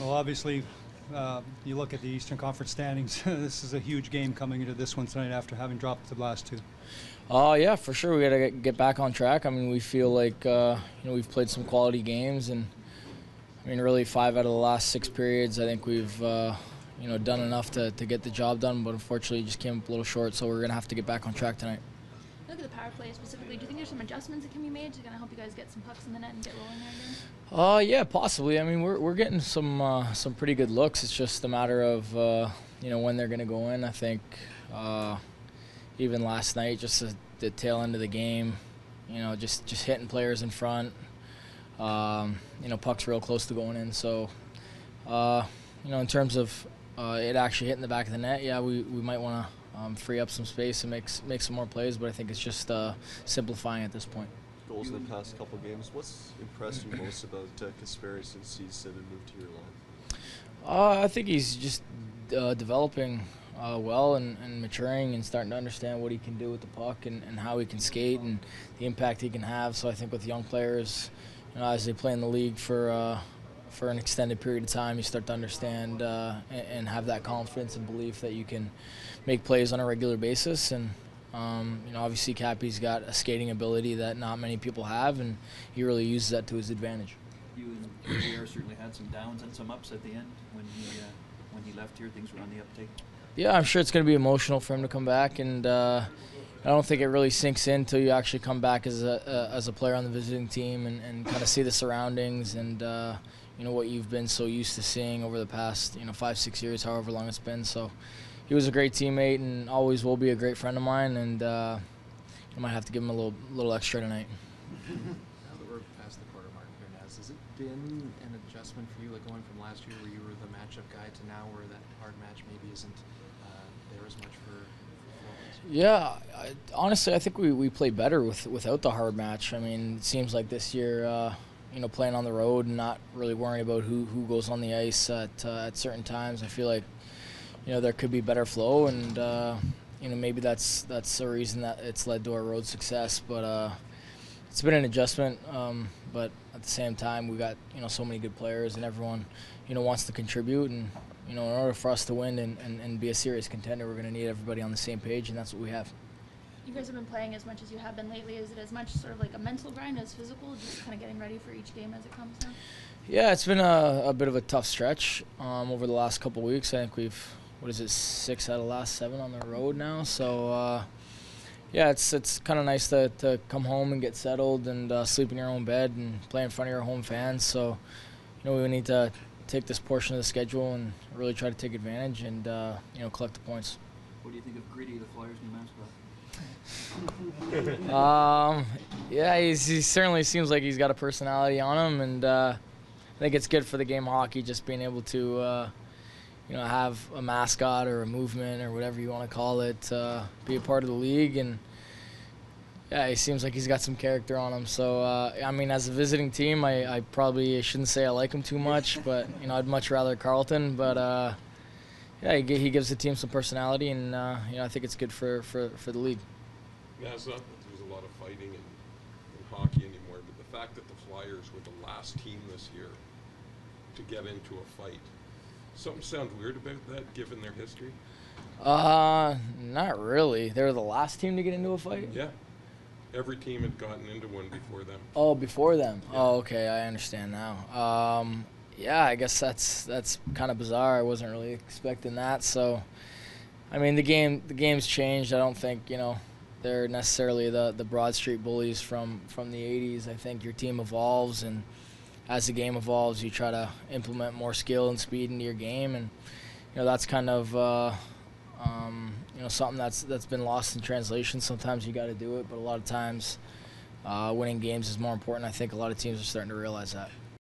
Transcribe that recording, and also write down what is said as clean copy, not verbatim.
Well, obviously, you look at the Eastern Conference standings. This is a huge game coming into this one tonight after having dropped the last two. Yeah, for sure. We got to get back on track. I mean, we feel like we've played some quality games, and I mean, really 5 out of the last 6 periods, I think we've done enough to get the job done. But unfortunately, just came up a little short. So we're gonna have to get back on track tonight. Look at the power play specifically. Do you think there's some adjustments that can be made to kind of help you guys get some pucks in the net and get rolling there again? Yeah, possibly. I mean, we're getting some pretty good looks. It's just a matter of when they're gonna go in. I think even last night, just the tail end of the game, just hitting players in front. Pucks real close to going in. So, in terms of it actually hitting the back of the net, yeah, we might want to free up some space and make some more plays, but I think it's just simplifying at this point. Goals in the past couple games. What's impressed you most about Kasperi since he's moved to your line? I think he's just developing well and maturing and starting to understand what he can do with the puck and how he can skate and the impact he can have. So I think with young players, as they play in the league for an extended period of time, you start to understand and have that confidence and belief that you can make plays on a regular basis. And obviously Cappy's got a skating ability that not many people have, and he really uses that to his advantage. You and JR certainly had some downs and some ups at the end when he left here. Things were on the uptake. Yeah, I'm sure it's going to be emotional for him to come back, and I don't think it really sinks in until you actually come back as a player on the visiting team and kind of see the surroundings and what you've been so used to seeing over the past 5-6 years, however long it's been. So he was a great teammate and always will be a great friend of mine, and I might have to give him a little extra tonight. Now that we're past the quarter mark here, Naz, has it been an adjustment for you, like going from last year where you were the matchup guy to now where that hard match maybe isn't there as much for Florence? Yeah, honestly, I think we play better without the hard match. I mean, it seems like this year, playing on the road and not really worrying about who goes on the ice at certain times. I feel like, there could be better flow, and maybe that's a reason that it's led to our road success. But it's been an adjustment. But at the same time, we got so many good players, and everyone wants to contribute. And in order for us to win and be a serious contender, we're going to need everybody on the same page, and that's what we have. You guys have been playing as much as you have been lately. Is it as much sort of like a mental grind as physical, just kind of getting ready for each game as it comes now? Yeah, it's been a bit of a tough stretch over the last couple weeks. I think we've, 6 out of the last 7 on the road now. So, yeah, it's kind of nice to come home and get settled and sleep in your own bed and play in front of your home fans. So, we need to take this portion of the schedule and really try to take advantage and, collect the points. What do you think of Gritty, the Flyers' new mascot? Yeah, he certainly seems like he's got a personality on him, and I think it's good for the game of hockey just being able to have a mascot or a movement or whatever you want to call it, be a part of the league. And yeah, he seems like he's got some character on him. So I mean, as a visiting team, I probably shouldn't say I like him too much, but I'd much rather Carlton. But yeah, he gives the team some personality, and I think it's good for the league. Yeah, it's not that there's a lot of fighting in hockey anymore, but the fact that the Flyers were the last team this year to get into a fight, something sounds weird about that given their history? Not really. They were the last team to get into a fight? Yeah. Every team had gotten into one before them. Oh, before them? Yeah. Oh, okay, I understand now. Yeah, I guess that's kind of bizarre. I wasn't really expecting that. So, I mean, the game's changed. I don't think, they're necessarily the Broad Street bullies from the 80s. I think your team evolves, and as the game evolves, you try to implement more skill and speed into your game, and that's kind of something that's been lost in translation. Sometimes you got to do it, but a lot of times winning games is more important. I think a lot of teams are starting to realize that.